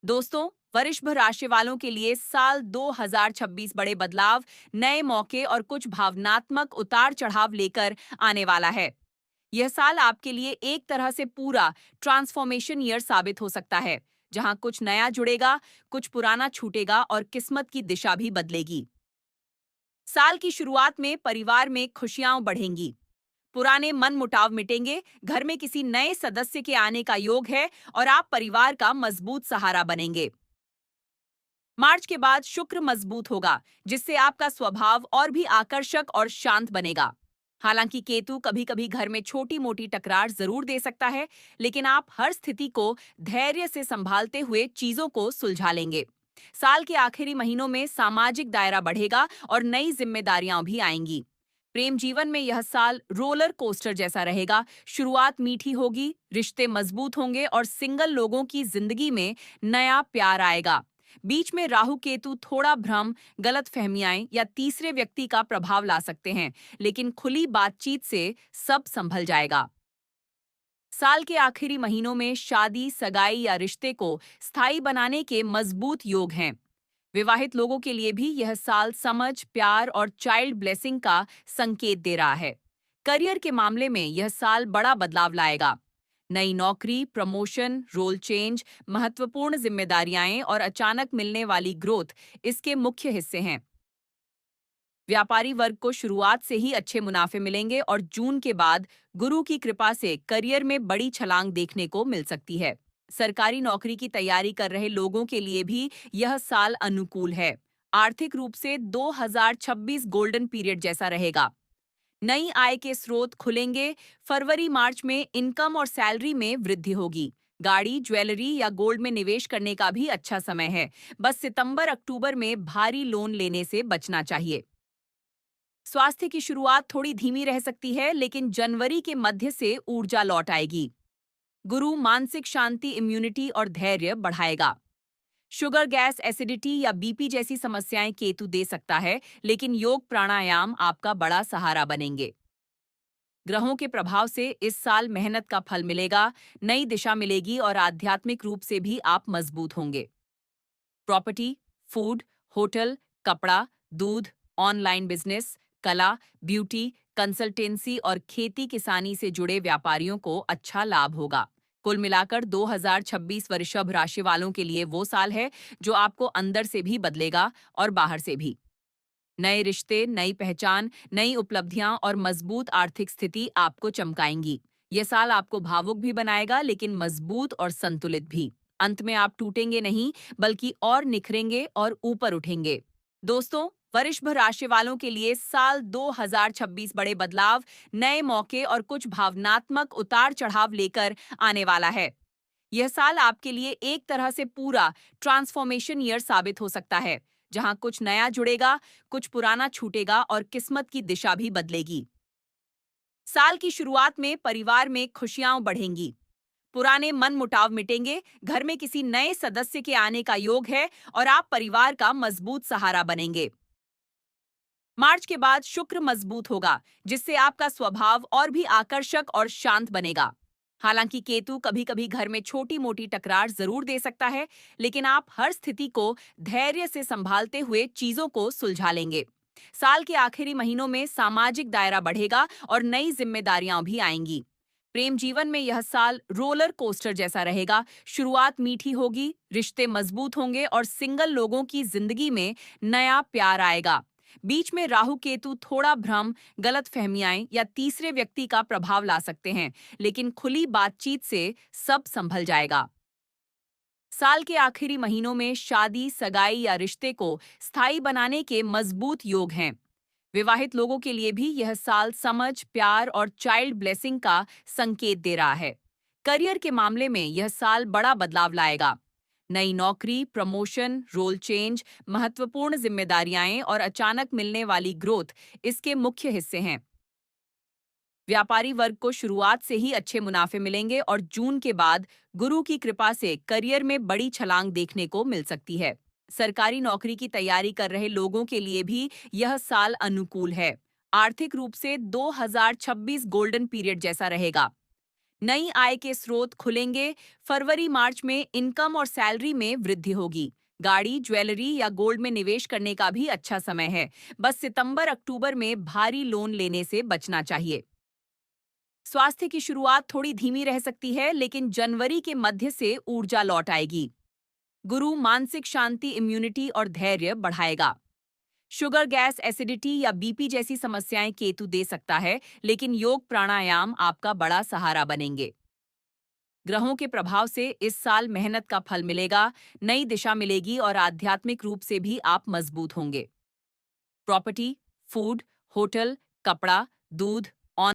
दोस्तों, वरिष्ठ राशि वालों के लिए साल 2026 बड़े बदलाव, नए मौके और कुछ भावनात्मक उतार चढ़ाव लेकर आने वाला है। यह साल आपके लिए एक तरह से पूरा ट्रांसफॉर्मेशन ईयर साबित हो सकता है, जहां कुछ नया जुड़ेगा, कुछ पुराना छूटेगा और किस्मत की दिशा भी बदलेगी। साल की शुरुआत में परिवार में खुशियां बढ़ेंगी, पुराने मन मुटाव मिटेंगे, घर में किसी नए सदस्य के आने का योग है और आप परिवार का मजबूत सहारा बनेंगे। मार्च के बाद शुक्र मजबूत होगा, जिससे आपका स्वभाव और भी आकर्षक और शांत बनेगा। हालांकि केतु कभी-कभी घर में छोटी-मोटी टकरार जरूर दे सकता है, लेकिन आप हर स्थिति को धैर्य से संभालते हुए चीजों को सुलझा लेंगे। साल के आखिरी महीनों में सामाजिक दायरा बढ़ेगा और नई जिम्मेदारियां भी आएंगी। प्रेम जीवन में यह साल रोलर कोस्टर जैसा रहेगा। शुरुआत मीठी होगी, रिश्ते मजबूत होंगे और सिंगल लोगों की जिंदगी में नया प्यार आएगा। बीच में राहु केतु थोड़ा भ्रम, गलतफहमियां या तीसरे व्यक्ति का प्रभाव ला सकते हैं, लेकिन खुली बातचीत से सब संभल जाएगा। साल के आखिरी महीनों में शादी, सगाई या रिश्ते को स्थायी बनाने के मजबूत योग हैं। विवाहित लोगों के लिए भी यह साल समझ, प्यार और चाइल्ड ब्लेसिंग का संकेत दे रहा है। करियर के मामले में यह साल बड़ा बदलाव लाएगा। नई नौकरी, प्रमोशन, रोल चेंज, महत्वपूर्ण जिम्मेदारियां और अचानक मिलने वाली ग्रोथ इसके मुख्य हिस्से हैं। व्यापारी वर्ग को शुरुआत से ही अच्छे मुनाफे मिलेंगे और जून के बाद गुरु की कृपा से करियर में बड़ी छलांग देखने को मिल सकती है। सरकारी नौकरी की तैयारी कर रहे लोगों के लिए भी यह साल अनुकूल है। आर्थिक रूप से 2026 गोल्डन पीरियड जैसा रहेगा। नई आय के स्रोत खुलेंगे। फरवरी-मार्च में इनकम और सैलरी में वृद्धि होगी। गाड़ी, ज्वेलरी या गोल्ड में निवेश करने का भी अच्छा समय है। बस सितंबर-अक्टूबर में भारी लोन लेने से बचना चाहिए। स्वास्थ्य की शुरुआत थोड़ी धीमी रह सकती है, लेकिन जनवरी के मध्य से ऊर्जा लौट आएगी। गुरु मानसिक शांति, इम्यूनिटी और धैर्य बढ़ाएगा। शुगर, गैस, एसिडिटी या बीपी जैसी समस्याएं केतु दे सकता है, लेकिन योग, प्राणायाम आपका बड़ा सहारा बनेंगे। ग्रहों के प्रभाव से इस साल मेहनत का फल मिलेगा, नई दिशा मिलेगी और आध्यात्मिक रूप से भी आप मजबूत होंगे। प्रॉपर्टी, फूड, होटल, कपड़ा, दूध, ऑनलाइन बिजनेस, कला, ब्यूटी, कंसल्टेंसी और खेती किसानी से जुड़े व्यापारियों को अच्छा लाभ होगा। कुल मिलाकर 2026 वृषभ राशि वालों के लिए वो साल है जो आपको अंदर से भी बदलेगा और बाहर से भी। नए रिश्ते, नई पहचान, नई उपलब्धियां और मजबूत आर्थिक स्थिति आपको चमकाएंगी। ये साल आपको भावुक भी बनाएगा, लेकिन मजबूत और संतुलित भी। अंत में आप टूटेंगे नहीं, बल्कि और निखरेंगे और ऊपर उठेंगे। दोस्तों, वरिष्ठ राशि वालों के लिए साल 2026 बड़े बदलाव, नए मौके और कुछ भावनात्मक उतार चढ़ाव लेकर आने वाला है। यह साल आपके लिए एक तरह से पूरा ट्रांसफॉर्मेशन ईयर साबित हो सकता है, जहां कुछ नया जुड़ेगा, कुछ पुराना छूटेगा और किस्मत की दिशा भी बदलेगी। साल की शुरुआत में परिवार में खुशियां बढ़ेंगी, पुराने मन मुटाव मिटेंगे, घर में किसी नए सदस्य के आने का योग है और आप परिवार का मजबूत सहारा बनेंगे। मार्च के बाद शुक्र मजबूत होगा, जिससे आपका स्वभाव और भी आकर्षक और शांत बनेगा। हालांकि केतु कभी-कभी घर में छोटी-मोटी टकरार जरूर दे सकता है, लेकिन आप हर स्थिति को धैर्य से संभालते हुए चीजों को सुलझा लेंगे। साल के आखिरी महीनों में सामाजिक दायरा बढ़ेगा और नई जिम्मेदारियां भी आएंगी। प्रेम जीवन में यह साल रोलर कोस्टर जैसा रहेगा। शुरुआत मीठी होगी, रिश्ते मजबूत होंगे और सिंगल लोगों की जिंदगी में नया प्यार आएगा। बीच में राहु केतु थोड़ा भ्रम, गलतफहमियां या तीसरे व्यक्ति का प्रभाव ला सकते हैं, लेकिन खुली बातचीत से सब संभल जाएगा। साल के आखिरी महीनों में शादी, सगाई या रिश्ते को स्थायी बनाने के मजबूत योग हैं। विवाहित लोगों के लिए भी यह साल समझ, प्यार और चाइल्ड ब्लेसिंग का संकेत दे रहा है। करियर के मामले में यह साल बड़ा बदलाव लाएगा। नई नौकरी, प्रमोशन, रोल चेंज, महत्वपूर्ण जिम्मेदारियां और अचानक मिलने वाली ग्रोथ इसके मुख्य हिस्से हैं। व्यापारी वर्ग को शुरुआत से ही अच्छे मुनाफे मिलेंगे और जून के बाद गुरु की कृपा से करियर में बड़ी छलांग देखने को मिल सकती है। सरकारी नौकरी की तैयारी कर रहे लोगों के लिए भी यह साल अनुकूल है। आर्थिक रूप से 2026 गोल्डन पीरियड जैसा रहेगा। नई आय के स्रोत खुलेंगे। फरवरी मार्च में इनकम और सैलरी में वृद्धि होगी। गाड़ी, ज्वेलरी या गोल्ड में निवेश करने का भी अच्छा समय है। बस सितंबर अक्टूबर में भारी लोन लेने से बचना चाहिए। स्वास्थ्य की शुरुआत थोड़ी धीमी रह सकती है, लेकिन जनवरी के मध्य से ऊर्जा लौट आएगी। गुरु मानसिक शांति, इम्यूनिटी और धैर्य बढ़ाएगा। शुगर, गैस, एसिडिटी या बीपी जैसी समस्याएं केतु दे सकता है, लेकिन योग प्राणायाम आपका बड़ा सहारा बनेंगे। ग्रहों के प्रभाव से इस साल मेहनत का फल मिलेगा, नई दिशा मिलेगी और आध्यात्मिक रूप से भी आप मजबूत होंगे। प्रॉपर्टी, फूड, होटल, कपड़ा, दूध,